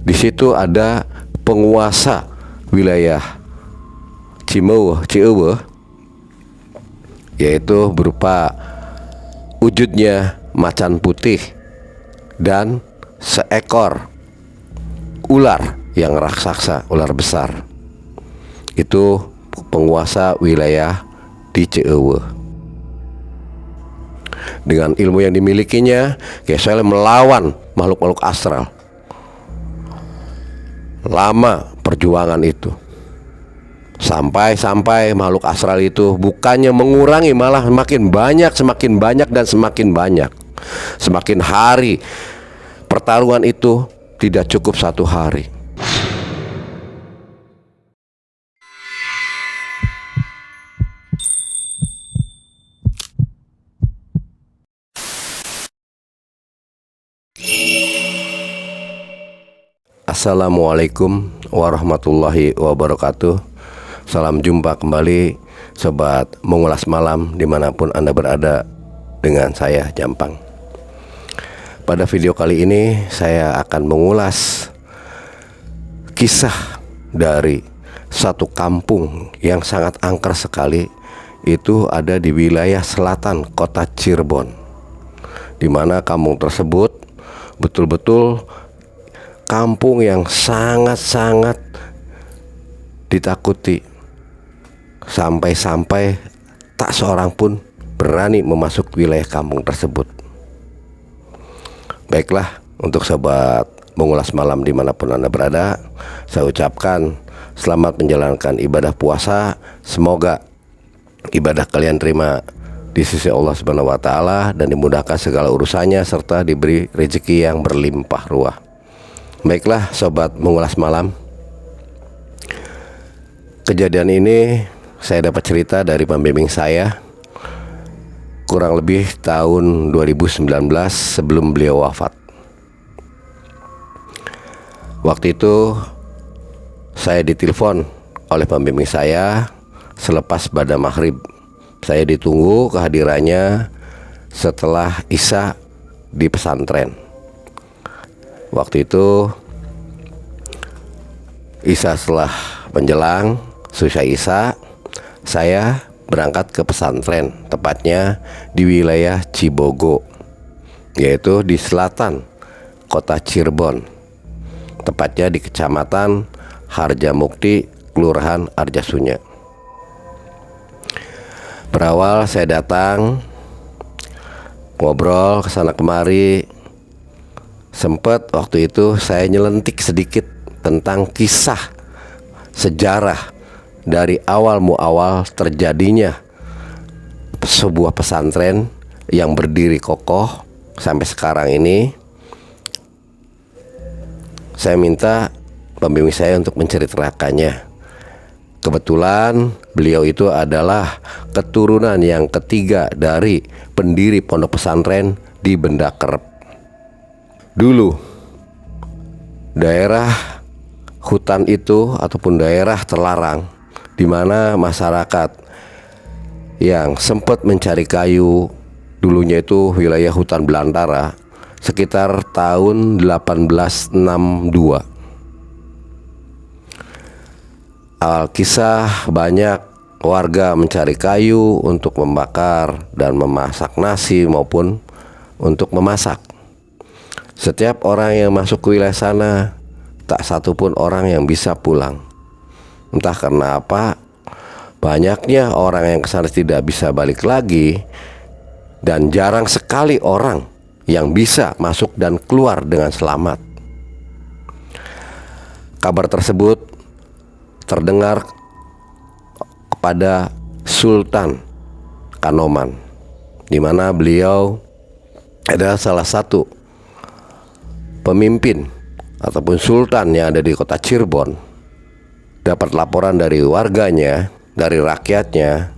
Di situ ada penguasa wilayah Cieueuh, yaitu berupa wujudnya macan putih dan seekor ular yang raksasa, ular besar. Itu penguasa wilayah di Cieueuh. Dengan ilmu yang dimilikinya, Kyai melawan makhluk-makhluk astral. Lama perjuangan itu, sampai makhluk astral itu bukannya mengurangi, malah semakin banyak dan semakin banyak. Semakin hari pertarungan itu tidak cukup 1 hari. Assalamualaikum warahmatullahi wabarakatuh. Salam jumpa kembali sobat mengulas malam dimanapun Anda berada, dengan saya Jampang. Pada video kali ini saya akan mengulas kisah dari satu kampung yang sangat angker sekali. Itu ada di wilayah selatan kota Cirebon, di mana kampung tersebut betul-betul kampung yang sangat-sangat ditakuti. Sampai-sampai tak seorang pun berani memasuki wilayah kampung tersebut. Baiklah, untuk sobat mengulas malam dimanapun Anda berada, saya ucapkan selamat menjalankan ibadah puasa. Semoga ibadah kalian terima di sisi Allah Subhanahu wa Ta'ala dan dimudahkan segala urusannya, serta diberi rezeki yang berlimpah ruah. Baiklah sobat mengulas malam, kejadian ini saya dapat cerita dari pembimbing saya kurang lebih tahun 2019 sebelum beliau wafat. Waktu itu saya ditelepon oleh pembimbing saya selepas pada maghrib. Saya ditunggu kehadirannya setelah Isya di pesantren. Waktu itu Isya setelah menjelang selesai Isya, saya berangkat ke pesantren, tepatnya di wilayah Cibogo, yaitu di selatan kota Cirebon, tepatnya di kecamatan Harjamukti, kelurahan Arjasunya. Berawal saya datang, ngobrol kesana kemari. Sempat waktu itu saya nyelentik sedikit tentang kisah sejarah dari awal muawal terjadinya sebuah pesantren yang berdiri kokoh sampai sekarang ini. Saya minta pembimbing saya untuk menceritakannya. Kebetulan beliau itu adalah keturunan yang ketiga dari pendiri pondok pesantren di Benda Kerep. Dulu daerah hutan itu ataupun daerah terlarang, di mana masyarakat yang sempat mencari kayu, dulunya itu wilayah hutan belantara, sekitar tahun 1862. Awal kisah, banyak warga mencari kayu untuk membakar dan memasak nasi maupun untuk memasak. Setiap orang yang masuk ke wilayah sana, tak satu pun orang yang bisa pulang. Entah karena apa, banyaknya orang yang kesana tidak bisa balik lagi, dan jarang sekali orang yang bisa masuk dan keluar dengan selamat. Kabar tersebut terdengar kepada Sultan Kanoman, di mana beliau adalah salah satu pemimpin ataupun sultan yang ada di kota Cirebon. Dapat laporan dari warganya, dari rakyatnya,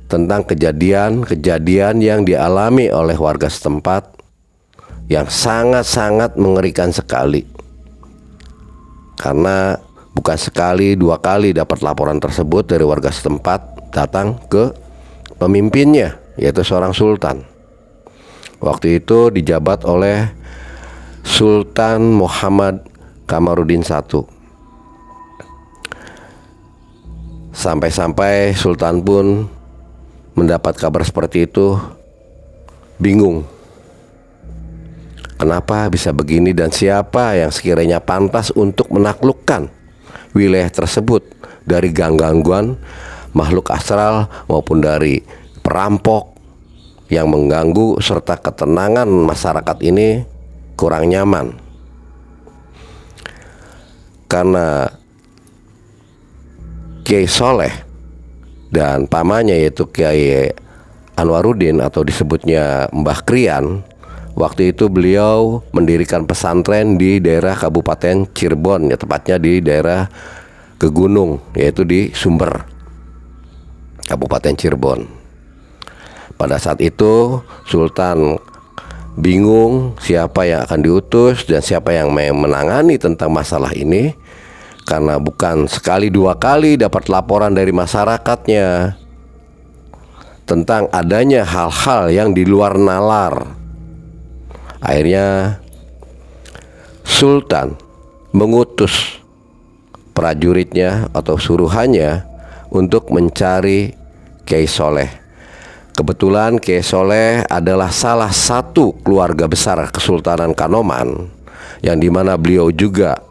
tentang kejadian-kejadian yang dialami oleh warga setempat yang sangat-sangat mengerikan sekali. Karena bukan sekali, 2 kali dapat laporan tersebut dari warga setempat datang ke pemimpinnya, yaitu seorang sultan. Waktu itu dijabat oleh Sultan Muhammad Kamarudin I. Sampai-sampai Sultan pun mendapat kabar seperti itu, bingung. Kenapa bisa begini dan siapa yang sekiranya pantas untuk menaklukkan wilayah tersebut dari gangguan makhluk astral maupun dari perampok yang mengganggu serta ketenangan masyarakat ini kurang nyaman. Karena Kiai Soleh dan pamannya yaitu Kiai Anwaruddin atau disebutnya Mbah Krian, waktu itu beliau mendirikan pesantren di daerah Kabupaten Cirebon, ya tepatnya di daerah Kegunung, yaitu di Sumber, Kabupaten Cirebon. Pada saat itu Sultan bingung siapa yang akan diutus dan siapa yang menangani tentang masalah ini, karena bukan sekali dua kali dapat laporan dari masyarakatnya tentang adanya hal-hal yang di luar nalar. Akhirnya Sultan mengutus prajuritnya atau suruhannya untuk mencari Kiai Soleh. Kebetulan Kiai Soleh adalah salah satu keluarga besar Kesultanan Kanoman, yang dimana beliau juga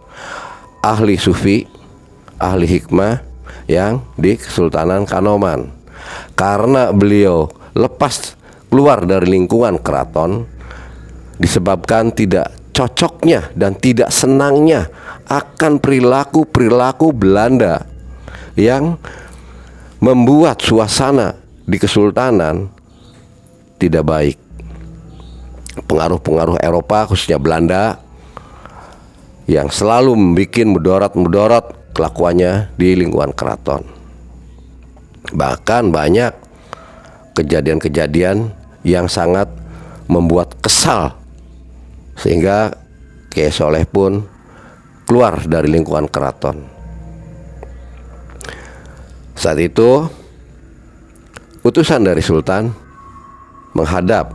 ahli sufi, ahli hikmah yang di Kesultanan Kanoman. Karena beliau lepas keluar dari lingkungan keraton disebabkan tidak cocoknya dan tidak senangnya akan perilaku-perilaku Belanda yang membuat suasana di Kesultanan tidak baik. Pengaruh-pengaruh Eropa khususnya Belanda yang selalu membuat mudarat kelakuannya di lingkungan keraton. Bahkan banyak kejadian-kejadian yang sangat membuat kesal, sehingga Kiai Soleh pun keluar dari lingkungan keraton. Saat itu utusan dari Sultan menghadap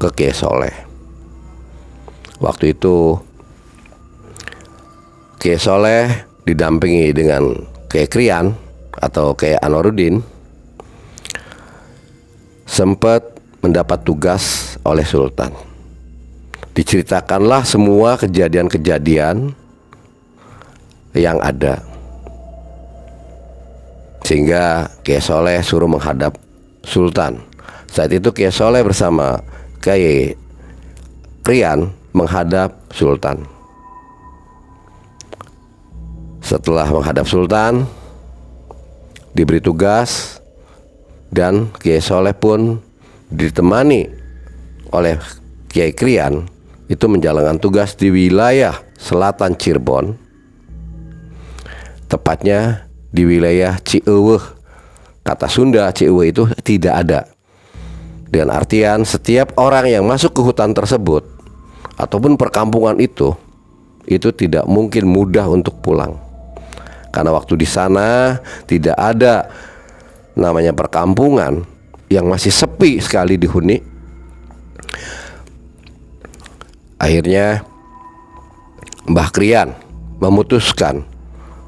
ke Kiai Soleh. Waktu itu Kiai Soleh didampingi dengan Kiai Krian atau Kiai Anwaruddin sempat mendapat tugas oleh Sultan. Diceritakanlah semua kejadian-kejadian yang ada, sehingga Kiai Soleh suruh menghadap Sultan. Saat itu Kiai Soleh bersama Kiai Krian menghadap Sultan. Setelah menghadap Sultan, diberi tugas, dan Kiai Soleh pun ditemani oleh Kiai Krian itu menjalankan tugas di wilayah selatan Cirebon, tepatnya di wilayah Cieuweuh. Kata Sunda Cieuweuh itu tidak ada, dengan artian setiap orang yang masuk ke hutan tersebut ataupun perkampungan itu tidak mungkin mudah untuk pulang, karena waktu di sana tidak ada namanya perkampungan, yang masih sepi sekali dihuni. Akhirnya Mbah Krian memutuskan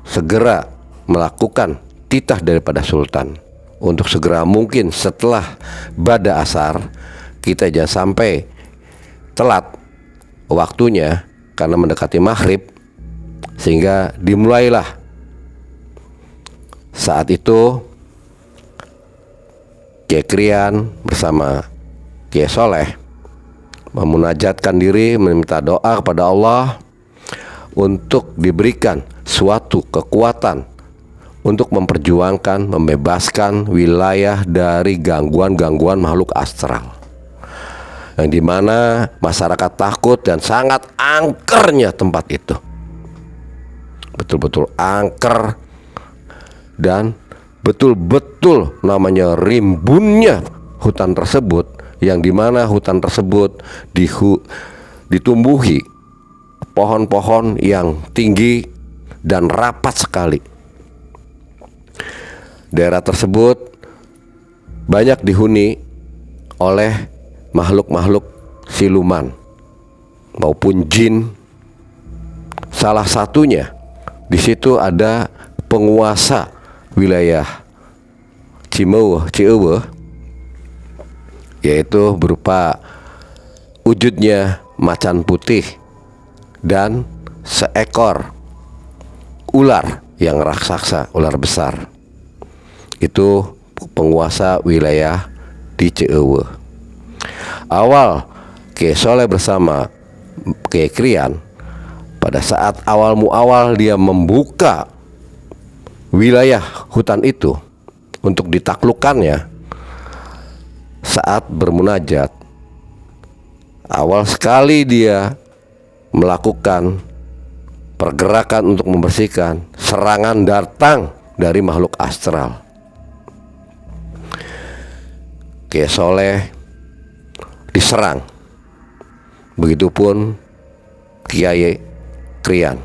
segera melakukan titah daripada Sultan untuk segera mungkin setelah bada asar, kita jangan sampai telat waktunya karena mendekati maghrib, sehingga dimulailah. Saat itu Kiai Krian bersama Kiai Soleh memunajatkan diri, meminta doa kepada Allah untuk diberikan suatu kekuatan untuk memperjuangkan, membebaskan wilayah dari gangguan-gangguan makhluk astral, yang dimana masyarakat takut dan sangat angkernya tempat itu, betul-betul angker, dan betul-betul namanya rimbunnya hutan tersebut, yang dimana hutan tersebut ditumbuhi pohon-pohon yang tinggi dan rapat sekali. Daerah tersebut banyak dihuni oleh makhluk-makhluk siluman maupun jin, Salah satunya di situ ada penguasa wilayah Cieueuh, yaitu berupa wujudnya macan putih dan seekor ular yang raksasa, ular besar. Itu penguasa wilayah di Cieueuh. Awal Kyai Soleh bersama Kyai Krian, pada saat awal dia membuka wilayah hutan itu untuk ditaklukkannya, saat bermunajat, awal sekali dia melakukan pergerakan untuk membersihkan, serangan datang dari makhluk astral. Kyai Soleh diserang, begitupun Kyai Krian.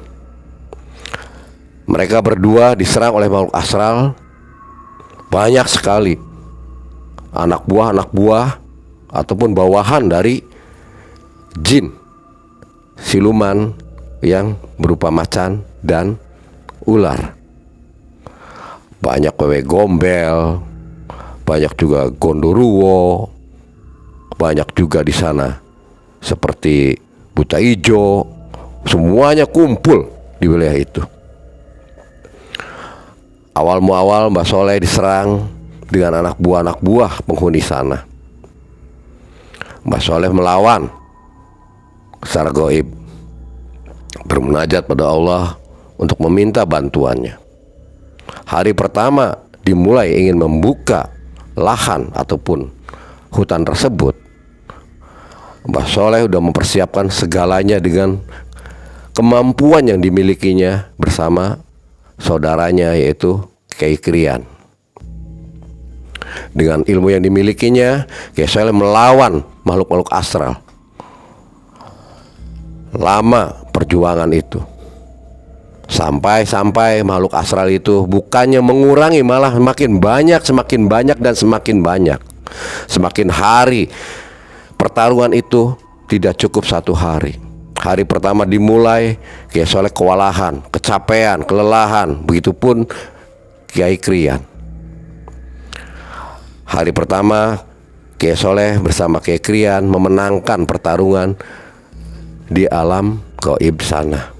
Mereka berdua diserang oleh makhluk astral. Banyak sekali anak buah ataupun bawahan dari jin siluman yang berupa macan dan ular. Banyak wewe gombel, banyak juga gondoruo, banyak juga di sana seperti buta ijo. Semuanya kumpul di wilayah itu. Awal Mbah Soleh diserang dengan anak buah penghuni sana. Mbah Soleh melawan secara gaib, bermunajat pada Allah untuk meminta bantuannya. Hari pertama dimulai ingin membuka lahan ataupun hutan tersebut, Mbah Soleh sudah mempersiapkan segalanya dengan kemampuan yang dimilikinya bersama saudaranya, yaitu Kyai Krian. Dengan ilmu yang dimilikinya, Kyai Soleh melawan makhluk-makhluk astral. Lama perjuangan itu, sampai makhluk astral itu bukannya mengurangi, malah semakin banyak dan semakin banyak. Semakin hari pertarungan itu tidak cukup satu hari. Hari pertama dimulai, Kyai Soleh kewalahan, kecapean, kelelahan. Begitupun Kyai Krian. Hari pertama Kyai Soleh bersama Kyai Krian memenangkan pertarungan di alam gaib sana.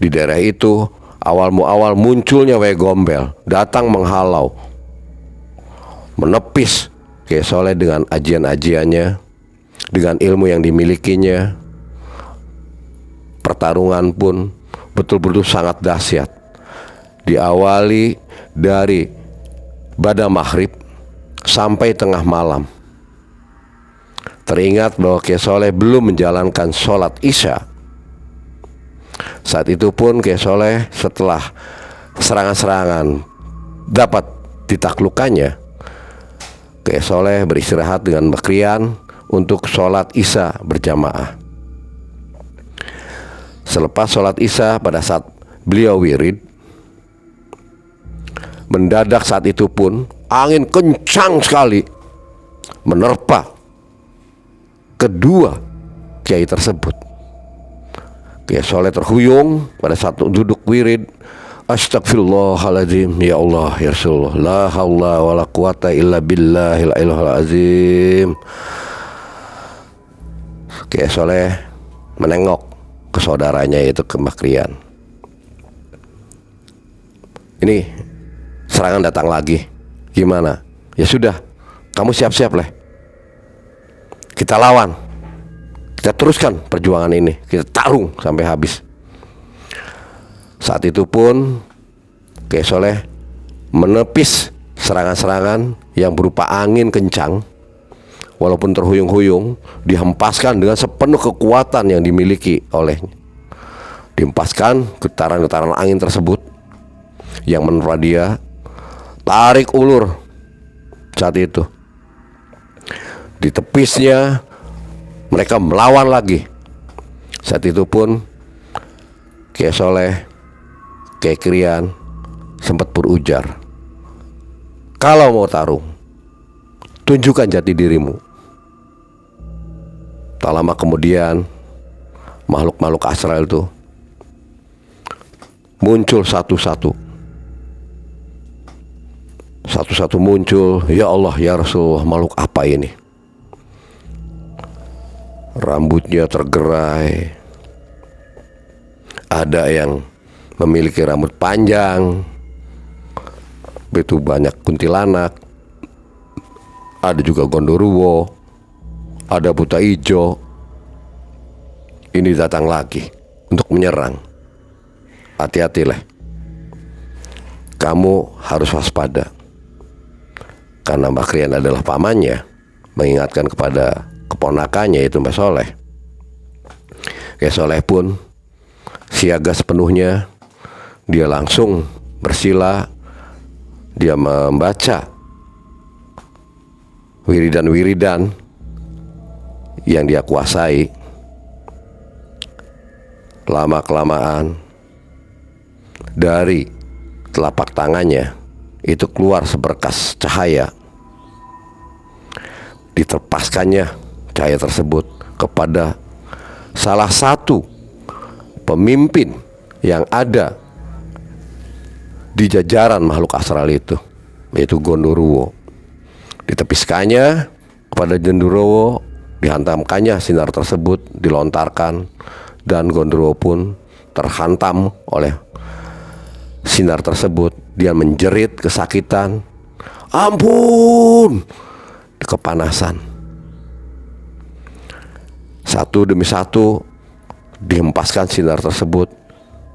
Di daerah itu awal munculnya wewe gombel, datang menghalau, menepis Kyai Soleh dengan ajian-ajiannya, dengan ilmu yang dimilikinya. Pertarungan pun betul-betul sangat dahsyat. Diawali dari bada maghrib sampai tengah malam. Teringat bahwa Kyai Soleh belum menjalankan sholat isya. Saat itu pun Kyai Soleh setelah serangan-serangan dapat ditaklukkannya, Kyai Soleh beristirahat dengan Mbah Krian untuk sholat isya berjamaah. Selepas sholat isya, pada saat beliau wirid, mendadak saat itu pun angin kencang sekali menerpa kedua kiai tersebut. Kyai Soleh terhuyung pada saat duduk wirid. Astagfirullahaladzim, ya Allah, ya Rasulullah, la haula wa la quwata illa billahil ilahil azim. Kyai Soleh menengok ke saudaranya, yaitu ke Mbah Krian. Ini serangan datang lagi, gimana? Ya sudah, kamu siap-siap lah, kita lawan, kita teruskan perjuangan ini, kita tarung sampai habis. Saat itu pun Kyai Soleh menepis serangan-serangan yang berupa angin kencang. Walaupun terhuyung-huyung, dihempaskan dengan sepenuh kekuatan yang dimiliki olehnya. Dihempaskan getaran-getaran angin tersebut yang menerpa dia, tarik ulur saat itu. Ditepisnya, mereka melawan lagi. Saat itu pun Kyai Soleh, Kyai Krian sempat berujar, kalau mau tarung, tunjukkan jati dirimu. Tak lama kemudian makhluk-makhluk astral itu muncul satu-satu. Satu-satu muncul. Ya Allah, ya Rasulullah, makhluk apa ini? Rambutnya tergerai. Ada yang memiliki rambut panjang. Begitu banyak kuntilanak. Ada juga gondoruo. Ada buta ijo. Ini datang lagi untuk menyerang. Hati-hatilah. Kamu harus waspada. Karena Mbah Krian adalah pamannya, mengingatkan kepada keponakannya yaitu Mbah Soleh. Kyai Soleh pun siaga sepenuhnya. Dia langsung bersila. Dia membaca wiridan-wiridan yang dia kuasai. Lama-kelamaan dari telapak tangannya itu keluar seberkas cahaya. Diterpaskannya cahaya tersebut kepada salah satu pemimpin yang ada di jajaran makhluk astral itu, yaitu Gondoruo. Ditepiskannya kepada Gondoruo, dihantamkannya sinar tersebut, dilontarkan, dan Gondoruo pun terhantam oleh sinar tersebut. Dia menjerit kesakitan, ampun, kepanasan. Satu demi satu dihempaskan sinar tersebut,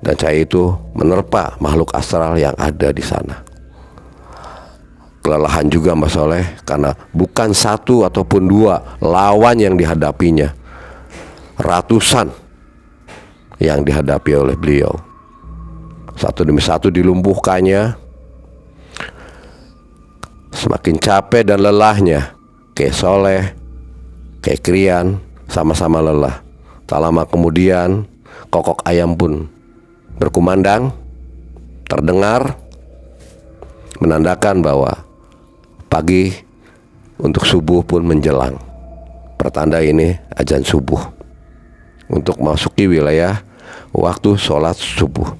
dan cahaya itu menerpa makhluk astral yang ada di sana. Kelelahan juga Mbah Soleh, karena bukan satu ataupun dua lawan yang dihadapinya, ratusan yang dihadapi oleh beliau. Satu demi satu dilumpuhkannya. Semakin capek dan lelahnya, Kyai Soleh, Kyai Krian sama-sama lelah. Tak lama kemudian kokok ayam pun berkumandang, terdengar, menandakan bahwa pagi untuk subuh pun menjelang. Pertanda ini azan subuh untuk memasuki wilayah waktu sholat subuh.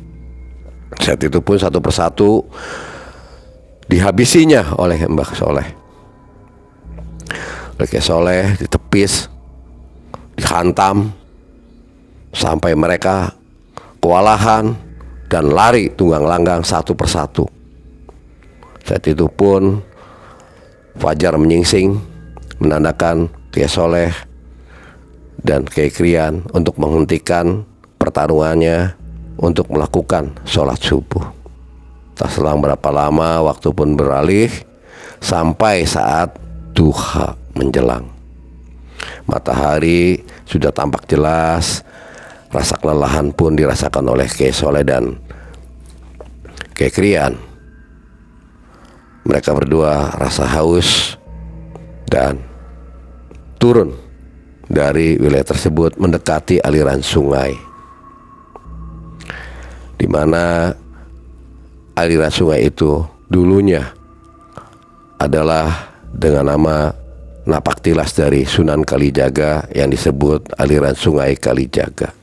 Saat itu pun satu persatu dihabisinya oleh Mbah Soleh. Kyai Soleh ditepis, dihantam, sampai mereka kewalahan dan lari tunggang langgang satu persatu. Saat itu pun fajar menyingsing, menandakan Kyai Soleh dan Kyai Krian untuk menghentikan pertarungannya untuk melakukan sholat subuh. Tak selang berapa lama waktu pun beralih sampai saat duha menjelang. Matahari sudah tampak jelas. Rasa kelelahan pun dirasakan oleh Kyai Soleh dan Kyai Krian. Mereka berdua rasa haus dan turun dari wilayah tersebut mendekati aliran sungai, di mana aliran sungai itu dulunya adalah dengan nama napaktilas dari Sunan Kalijaga yang disebut aliran sungai Kalijaga.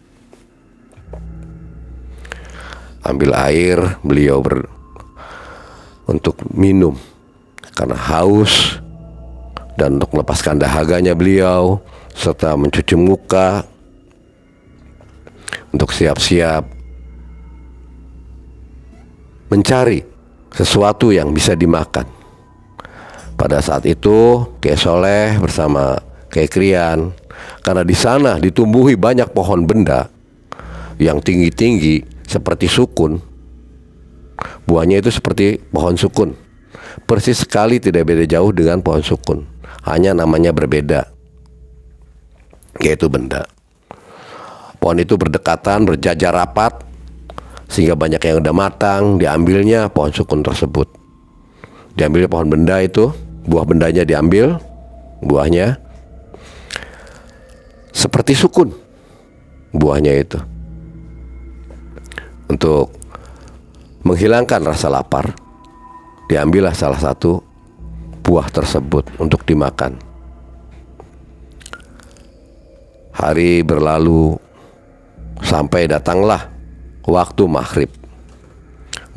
Ambil air beliau untuk minum karena haus, dan untuk melepaskan dahaganya beliau, serta mencuci muka untuk siap-siap mencari sesuatu yang bisa dimakan. Pada saat itu Kyai Soleh bersama Kyai Krian, karena di sana ditumbuhi banyak pohon benda yang tinggi-tinggi seperti sukun. Buahnya itu seperti pohon sukun, persis sekali tidak beda jauh dengan pohon sukun, hanya namanya berbeda, yaitu benda. Pohon itu berdekatan, berjajar rapat, sehingga banyak yang udah matang. Diambilnya pohon sukun tersebut, diambil pohon benda itu, buah bendanya diambil, buahnya seperti sukun buahnya itu. Untuk menghilangkan rasa lapar, diambillah salah satu buah tersebut untuk dimakan. Hari berlalu sampai datanglah waktu maghrib.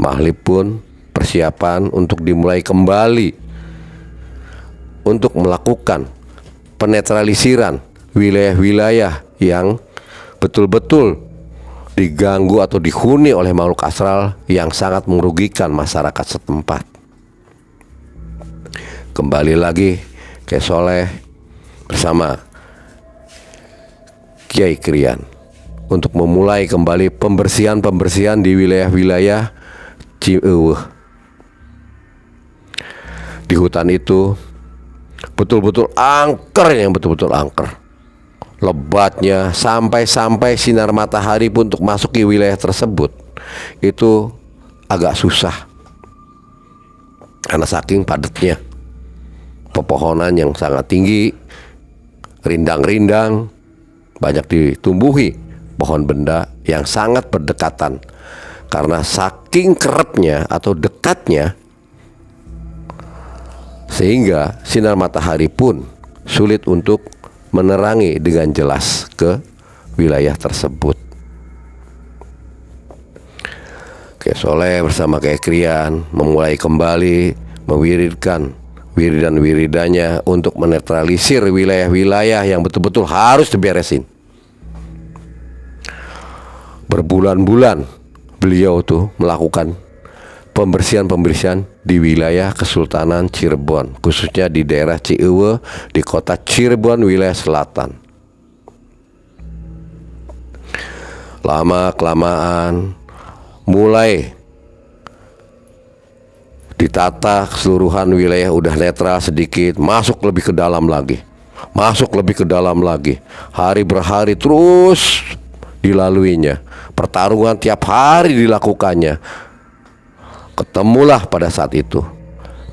Mahlib pun persiapan untuk dimulai kembali untuk melakukan penetralisiran wilayah-wilayah yang betul-betul diganggu atau dihuni oleh makhluk astral yang sangat merugikan masyarakat setempat. Kembali lagi Kyai Soleh bersama Kyai Krian untuk memulai kembali pembersihan di wilayah-wilayah Cieueuh. Di hutan itu betul-betul angker, yang betul-betul angker. Lebatnya sampai sinar matahari pun untuk masuk ke wilayah tersebut itu agak susah karena saking padatnya pepohonan yang sangat tinggi, rindang-rindang, banyak ditumbuhi pohon benda yang sangat berdekatan. Karena saking keratnya atau dekatnya, sehingga sinar matahari pun sulit untuk menerangi dengan jelas ke wilayah tersebut. Kyai Soleh bersama Kyai Krian memulai kembali mewiridkan wiridan-wiridannya untuk menetralisir wilayah-wilayah yang betul-betul harus diberesin. Berbulan-bulan beliau tuh melakukan pembersihan di wilayah Kesultanan Cirebon, khususnya di daerah Cieueuh, di kota Cirebon wilayah selatan. Lama-kelamaan mulai ditata keseluruhan wilayah udah netral sedikit, masuk lebih ke dalam lagi. Hari berhari terus dilaluinya. Pertarungan tiap hari dilakukannya. Ketemulah pada saat itu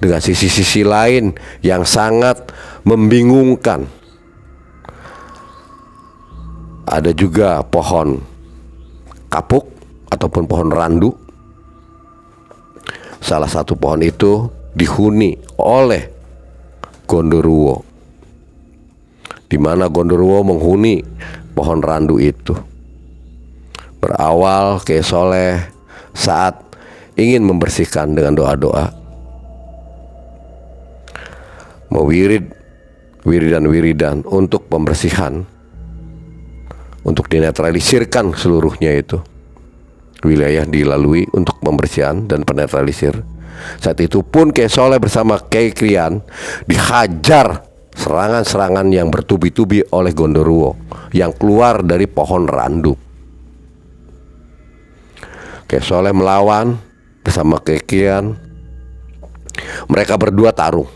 dengan sisi-sisi lain yang sangat membingungkan. Ada juga pohon kapuk ataupun pohon randu. Salah satu pohon itu dihuni oleh Gondoruo, di mana Gondoruo menghuni pohon randu itu. Berawal Kyai Soleh saat ingin membersihkan dengan doa-doa, wiridan untuk pembersihan, untuk dinetralisirkan seluruhnya itu wilayah dilalui untuk pembersihan dan penetralisir. Saat itu pun Kyai Soleh bersama Kyai Krian dihajar serangan-serangan yang bertubi-tubi oleh Gondoruo yang keluar dari pohon randu. Kyai Soleh melawan bersama Kyai Krian. Mereka berdua tarung.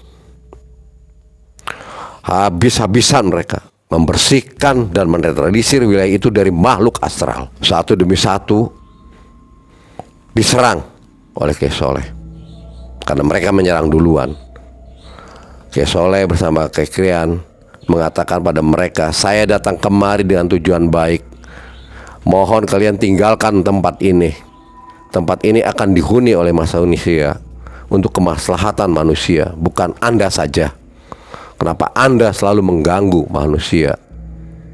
Habis-habisan mereka membersihkan dan menetralisir wilayah itu dari makhluk astral. Satu demi satu diserang oleh Kyai Soleh karena mereka menyerang duluan. Kyai Soleh bersama Kyai Krian mengatakan pada mereka, "Saya datang kemari dengan tujuan baik. Mohon kalian tinggalkan tempat ini. Tempat ini akan dihuni oleh manusia untuk kemaslahatan manusia, bukan Anda saja. Kenapa Anda selalu mengganggu manusia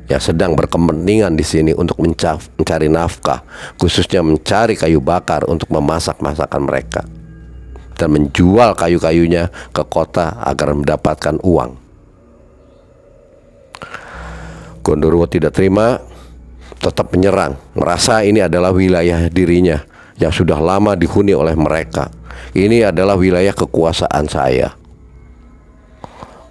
yang sedang berkepentingan di sini untuk mencari nafkah, khususnya mencari kayu bakar untuk memasak masakan mereka dan menjual kayu-kayunya ke kota agar mendapatkan uang?" Gondoruo tidak terima, tetap menyerang, merasa ini adalah wilayah dirinya yang sudah lama dihuni oleh mereka. Ini adalah wilayah kekuasaan saya.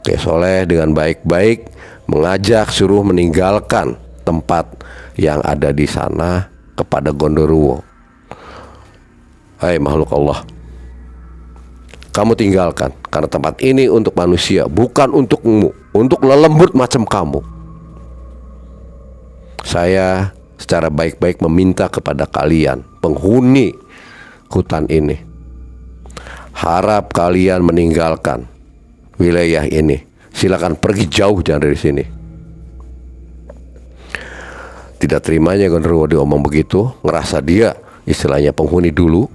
Kyai Soleh dengan baik-baik mengajak suruh meninggalkan tempat yang ada di sana kepada Gondoruo. "Hai makhluk Allah, kamu tinggalkan, karena tempat ini untuk manusia, bukan untukmu, untuk lelembut macam kamu. Saya secara baik-baik meminta kepada kalian, penghuni hutan ini, harap kalian meninggalkan wilayah ini. Silakan pergi jauh, jangan dari sini." Tidak terimanya Gondoruo diomong begitu, ngerasa dia istilahnya penghuni dulu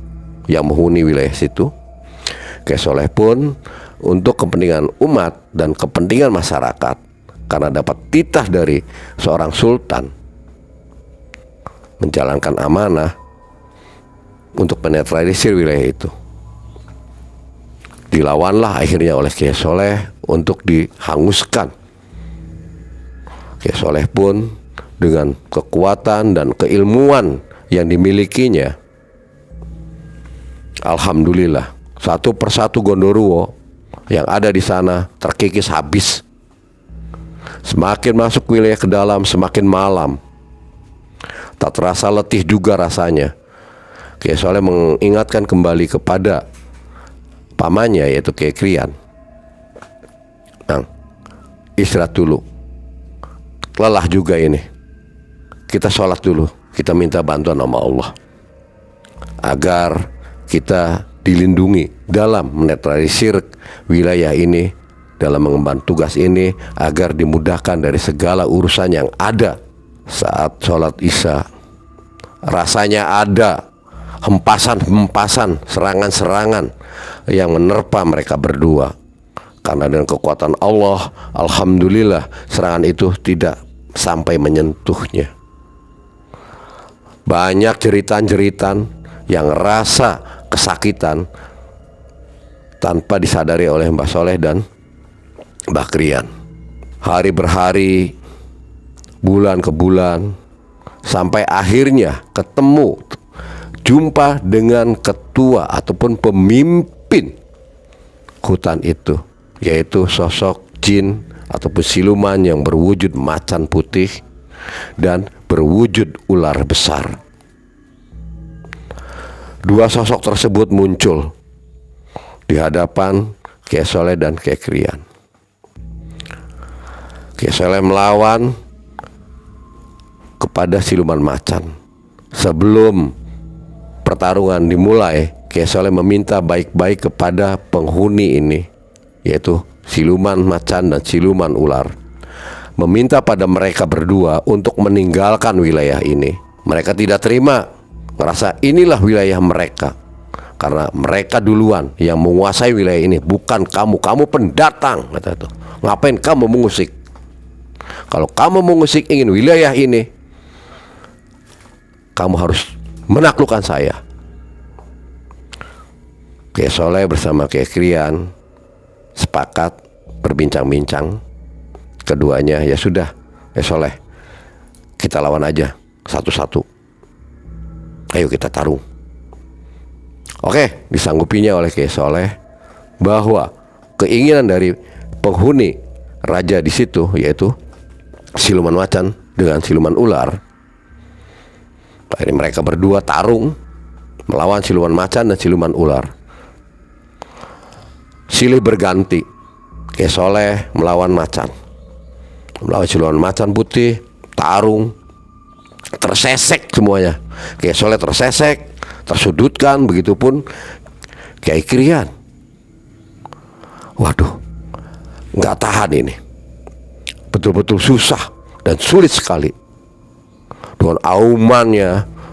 yang menghuni wilayah situ. Kyai Soleh pun untuk kepentingan umat dan kepentingan masyarakat, karena dapat titah dari seorang sultan menjalankan amanah, untuk menetralisir wilayah itu. Dilawanlah akhirnya oleh Kiai Soleh untuk dihanguskan. Kiai Soleh pun dengan kekuatan dan keilmuan yang dimilikinya, alhamdulillah, satu persatu Gondoruo yang ada di sana terkikis habis. Semakin masuk wilayah ke dalam, semakin malam. Tak terasa letih juga rasanya. Kiai Soleh mengingatkan kembali kepada pamannya, yaitu Kiai Krian. Nah, istirahat dulu. Lelah juga ini. Kita sholat dulu. Kita minta bantuan sama Allah agar kita dilindungi dalam menetralisir wilayah ini, dalam mengemban tugas ini, agar dimudahkan dari segala urusan yang ada. Saat sholat isya, rasanya ada hempasan-hempasan, serangan-serangan yang menerpa mereka berdua. Karena dengan kekuatan Allah, alhamdulillah, serangan itu tidak sampai menyentuhnya. Banyak jeritan-jeritan yang rasa kesakitan tanpa disadari oleh Mbah Soleh dan Mbah Krian. Hari berhari, bulan ke bulan, sampai akhirnya ketemu, jumpa dengan ketua ataupun pemimpin hutan itu, yaitu sosok jin ataupun siluman yang berwujud macan putih dan berwujud ular besar. Dua sosok tersebut muncul di hadapan Kiai Soleh dan Kiai Krian. Kiai Soleh melawan kepada siluman macan. Sebelum pertarungan dimulai, Kiai Soleh meminta baik-baik kepada penghuni ini, yaitu siluman macan dan siluman ular, meminta pada mereka berdua untuk meninggalkan wilayah ini. Mereka tidak terima, merasa inilah wilayah mereka, karena mereka duluan yang menguasai wilayah ini, bukan kamu. Kamu pendatang, kata itu. Ngapain kamu mengusik? Kalau kamu mengusik ingin wilayah ini, kamu harus menaklukkan saya. Kiai Soleh bersama Kiai Krian sepakat berbincang-bincang. Keduanya, ya sudah, Kiai Soleh, kita lawan aja satu-satu. Ayo kita tarung. Oke, disanggupinya oleh Kiai Soleh bahwa keinginan dari penghuni raja di situ, yaitu siluman macan dengan siluman ular, akhirnya mereka berdua tarung melawan siluman macan dan siluman ular. Silih berganti. Kiai Soleh melawan macan, melawan siluman macan putih, tarung, tersesek semuanya. Kiai Soleh tersesek, tersudutkan, begitupun Kiai Krian. Waduh, nggak tahan ini. Betul-betul susah dan sulit sekali. Dengan aumannya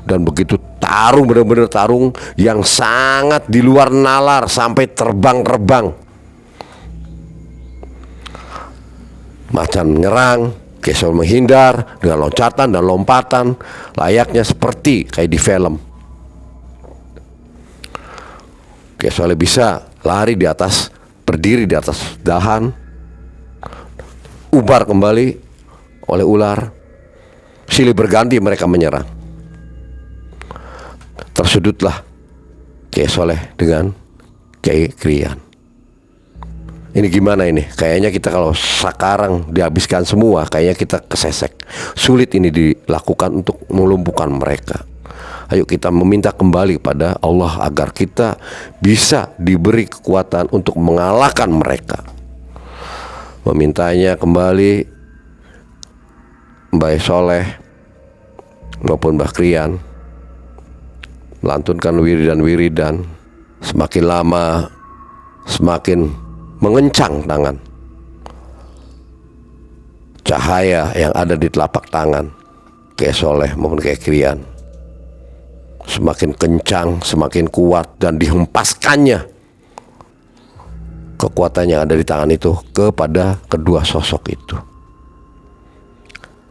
dan begitu tarung, benar-benar tarung yang sangat di luar nalar sampai terbang-terbang. Macan menyerang, Kiai Soleh menghindar dengan loncatan dan lompatan layaknya seperti kayak di film. Kiai Soleh bisa lari di atas, berdiri di atas dahan, ubar kembali oleh ular. Silih berganti mereka menyerang. Tersudutlah Kiai Soleh dengan Kiai Krian. Ini gimana ini? Kayaknya kita kalau sekarang dihabiskan semua, kayaknya kita kesesek. Sulit ini dilakukan untuk melumpuhkan mereka. Ayo kita meminta kembali pada Allah agar kita bisa diberi kekuatan untuk mengalahkan mereka. Memintanya kembali Mbah Soleh maupun Mbah Krian melantunkan wiridan-wiridan. Semakin lama semakin mengencang tangan. Cahaya yang ada di telapak tangan Kiai Soleh maupun Kiai Krian semakin kencang, semakin kuat, dan dihempaskannya kekuatan yang ada di tangan itu kepada kedua sosok itu.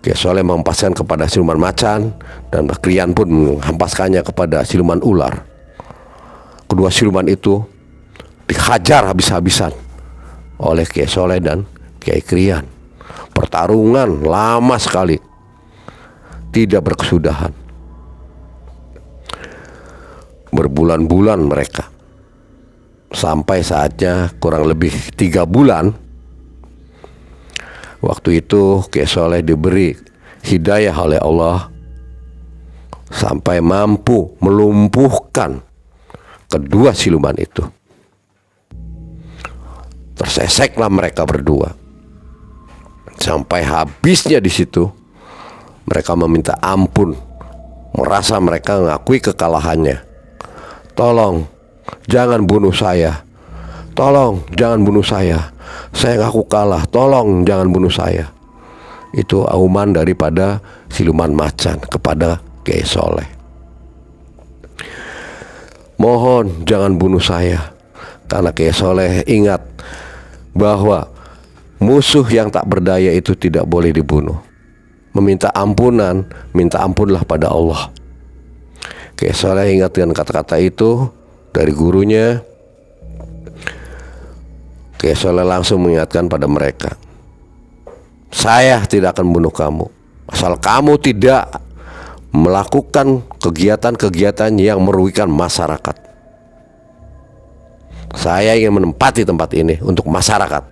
Kiai Soleh menghempaskan kepada siluman macan, dan Mbah Krian pun menghempaskannya kepada siluman ular. kedua siluman itu dihajar habis-habisan oleh Kiai Soleh dan Kiai Krian. Pertarungan lama sekali, tidak berkesudahan. Berbulan-bulan mereka, sampai saatnya kurang lebih 3 bulan. Waktu itu Kiai Soleh diberi hidayah oleh Allah sampai mampu melumpuhkan kedua siluman itu. Terseseklah mereka berdua. Sampai habisnya di situ, mereka meminta ampun, merasa mereka mengakui kekalahannya. Tolong, jangan bunuh saya. Tolong, jangan bunuh saya. Saya ngaku kalah. Tolong, jangan bunuh saya. Itu auman daripada siluman macan kepada Kiai Soleh. Mohon jangan bunuh saya. Karena Kiai Soleh ingat bahwa musuh yang tak berdaya itu tidak boleh dibunuh. Meminta ampunan, minta ampunlah pada Allah. Kiai Soleh ingat dengan kata-kata itu dari gurunya. Kiai Soleh langsung mengingatkan pada mereka, saya tidak akan bunuh kamu asal kamu tidak melakukan kegiatan-kegiatan yang merugikan masyarakat. Saya ingin menempati tempat ini untuk masyarakat.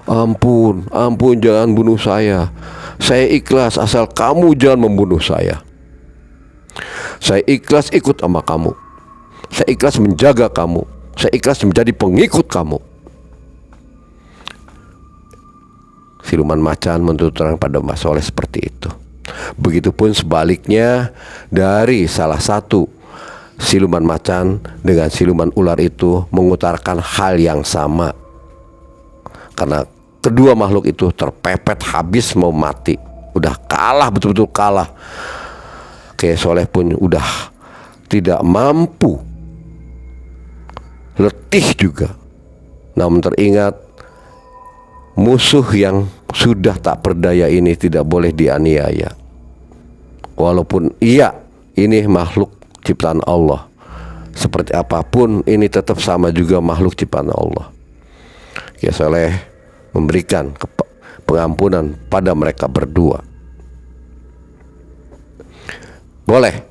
Ampun, ampun, jangan bunuh saya. Saya ikhlas asal kamu jangan membunuh saya. Saya ikhlas ikut sama kamu. Saya ikhlas menjaga kamu. Saya ikhlas menjadi pengikut kamu. Siluman macan menuntut terang pada Mas Soleh seperti itu. Begitupun sebaliknya dari salah satu siluman macan dengan siluman ular itu mengutarakan hal yang sama. Karena kedua makhluk itu terpepet habis mau mati. Udah kalah, betul-betul kalah. Kiai Soleh pun udah tidak mampu, letih juga. Namun teringat musuh yang sudah tak berdaya ini tidak boleh dianiaya. Walaupun iya ini makhluk ciptaan Allah, seperti apapun ini tetap sama juga makhluk ciptaan Allah. Kiai Soleh memberikan pengampunan pada mereka berdua. Boleh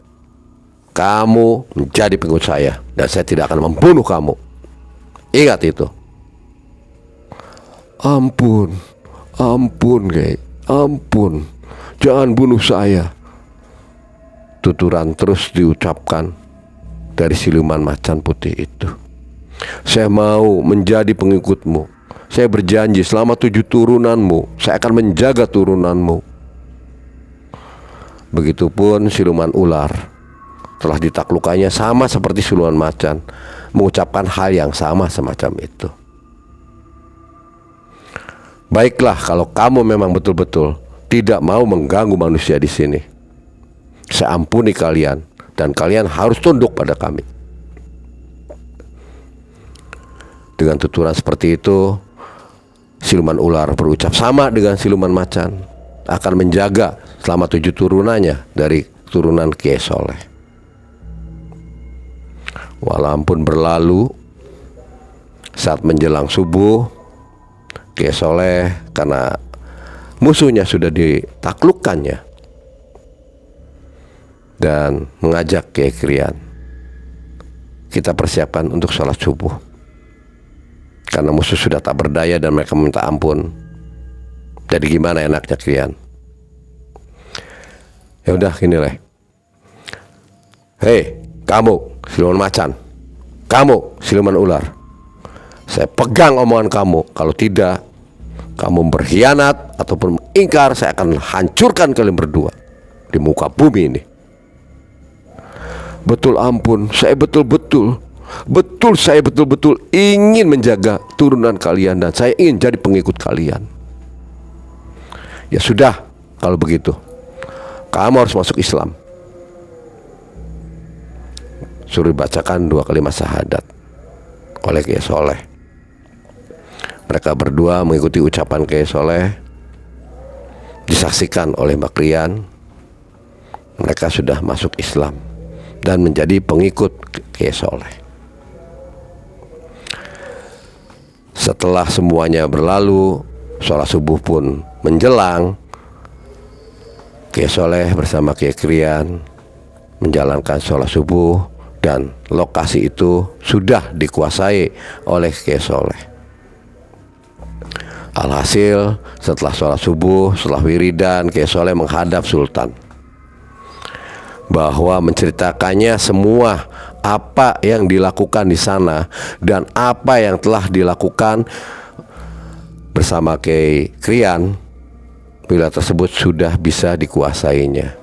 kamu menjadi pengikut saya dan saya tidak akan membunuh kamu. Ingat itu. Ampun, ampun, Kiai, ampun, jangan bunuh saya. Tuturan terus diucapkan dari siluman macan putih itu. Saya mau menjadi pengikutmu. Saya berjanji selama 7 turunanmu saya akan menjaga turunanmu. Begitupun siluman ular telah ditaklukkannya sama seperti siluman macan, mengucapkan hal yang sama semacam itu. Baiklah kalau kamu memang betul-betul tidak mau mengganggu manusia di sini. Saya ampuni kalian dan kalian harus tunduk pada kami. Dengan tuturan seperti itu, siluman ular berucap sama dengan siluman macan, akan menjaga selama 7 turunannya dari turunan Kiai Soleh. Walaupun berlalu, saat menjelang subuh, Kiai Soleh karena musuhnya sudah ditaklukkannya dan mengajak Kiai Krian, kita persiapkan untuk sholat subuh. Karena musuh sudah tak berdaya dan mereka meminta ampun. Jadi gimana enaknya Krian? Ya udah gini lah. Hei, kamu siluman macan, kamu siluman ular, saya pegang omongan kamu. Kalau tidak, kamu berkhianat ataupun ingkar, saya akan hancurkan kalian berdua di muka bumi ini. Betul, ampun, saya betul-betul ingin menjaga turunan kalian dan saya ingin jadi pengikut kalian. Ya sudah, kalau begitu kamu harus masuk Islam. Suruh bacakan 2 kalimat syahadat oleh Kiai Soleh. Mereka berdua mengikuti ucapan Kiai Soleh, disaksikan oleh Mbak Krian. Mereka sudah masuk Islam dan menjadi pengikut Kiai Soleh. Setelah semuanya berlalu, sholat subuh pun menjelang. Kiai Soleh bersama Kiai Krian menjalankan sholat subuh, dan lokasi itu sudah dikuasai oleh Kiai Soleh. Alhasil setelah sholat subuh, setelah wiridan, Kiai Soleh menghadap Sultan bahwa menceritakannya semua apa yang dilakukan di sana dan apa yang telah dilakukan bersama Kiai Krian. Wilayah tersebut sudah bisa dikuasainya.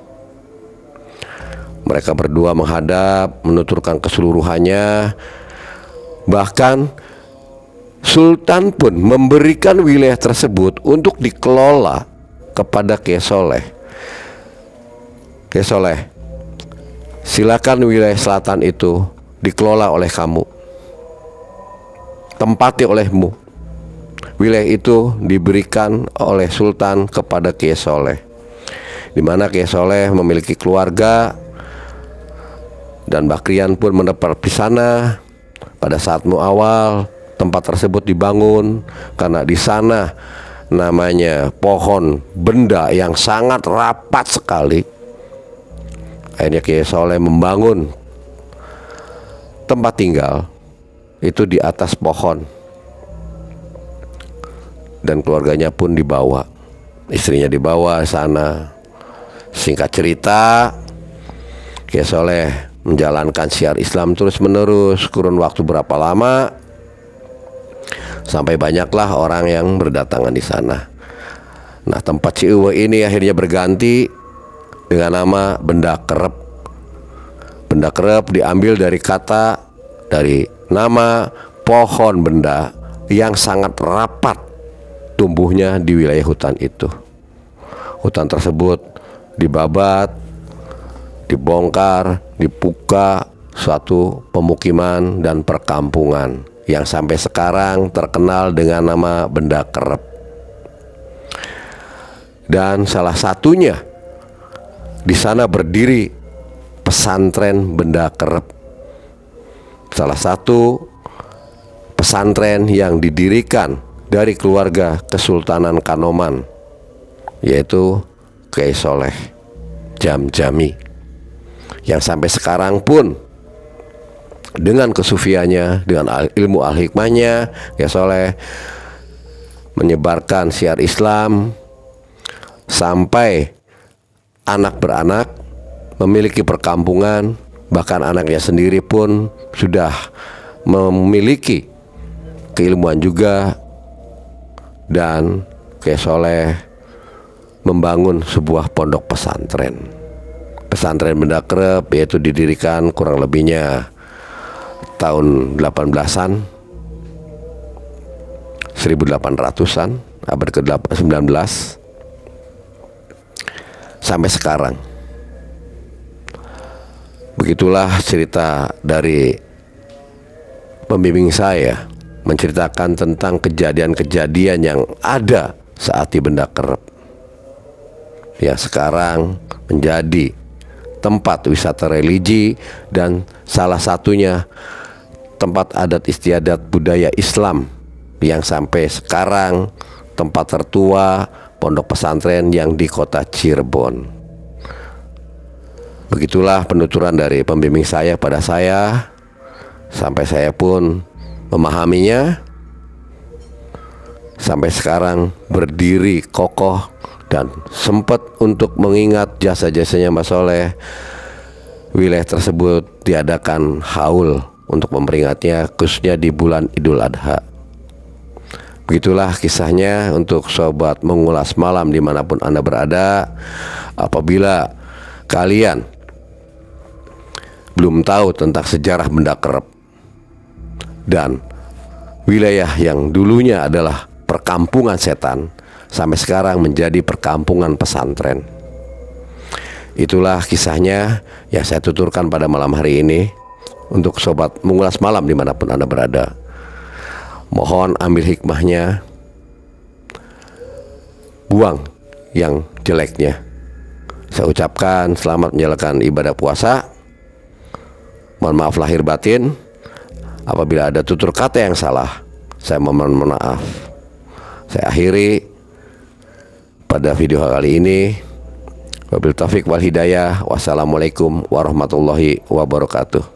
Mereka berdua menghadap, menuturkan keseluruhannya. Bahkan Sultan pun memberikan wilayah tersebut untuk dikelola kepada Kiai Soleh. Kiai Soleh, silakan wilayah selatan itu dikelola oleh kamu, tempati olehmu. Wilayah itu diberikan oleh Sultan kepada Kiai Soleh, di mana Kiai Soleh memiliki keluarga, dan Bakrian pun menetap di sana. Pada saat awal tempat tersebut dibangun karena di sana namanya pohon benda yang sangat rapat sekali. Akhirnya Kiai Soleh membangun tempat tinggal itu di atas pohon, dan keluarganya pun dibawa, istrinya dibawa sana. Singkat cerita, Kiai Soleh menjalankan syiar Islam terus menerus. Kurun waktu berapa lama, sampai banyaklah orang yang berdatangan di sana. Nah, tempat Ciuwe ini akhirnya berganti dengan nama Benda Kerep. Benda Kerep diambil dari nama pohon benda yang sangat rapat tumbuhnya di wilayah hutan itu. Hutan tersebut dibabat, dibongkar, dibuka suatu pemukiman dan perkampungan yang sampai sekarang terkenal dengan nama Benda Kerep. Dan salah satunya di sana berdiri pesantren Benda Kerep, salah satu pesantren yang didirikan dari keluarga Kesultanan Kanoman, yaitu Kiai Soleh Jamjami, yang sampai sekarang pun dengan kesufiannya, dengan ilmu al-hikmahnya, Kiai Soleh menyebarkan syiar Islam sampai anak beranak, memiliki perkampungan. Bahkan anaknya sendiri pun sudah memiliki keilmuan juga. Dan Kiai Soleh membangun sebuah pondok pesantren, pesantren Benda Kerep, yaitu didirikan kurang lebihnya tahun 1800-an, 1800-an, abad ke-19 sampai sekarang. Begitulah cerita dari pembimbing saya, menceritakan tentang kejadian-kejadian yang ada saat di Benda Kerep, yang sekarang menjadi tempat wisata religi dan salah satunya tempat adat istiadat budaya Islam yang sampai sekarang tempat tertua pondok pesantren yang di kota Cirebon. Begitulah penuturan dari pembimbing saya pada saya, sampai saya pun memahaminya, sampai sekarang berdiri kokoh dan sempat untuk mengingat jasa-jasanya Mbah Soleh. Wilayah tersebut diadakan haul untuk memperingatnya, khususnya di bulan Idul Adha. Begitulah kisahnya untuk sobat mengulas malam dimanapun Anda berada. Apabila kalian belum tahu tentang sejarah Benda Kerep dan wilayah yang dulunya adalah perkampungan setan, sampai sekarang menjadi perkampungan pesantren, itulah kisahnya yang saya tuturkan pada malam hari ini untuk sobat mengulas malam dimanapun Anda berada. Mohon ambil hikmahnya, buang yang jeleknya. Saya ucapkan selamat menjalankan ibadah puasa. Mohon maaf lahir batin. Apabila ada tutur kata yang salah, saya mohon maaf. Saya akhiri pada video kali ini. Wabil taufiq wal hidayah. Wassalamualaikum warahmatullahi wabarakatuh.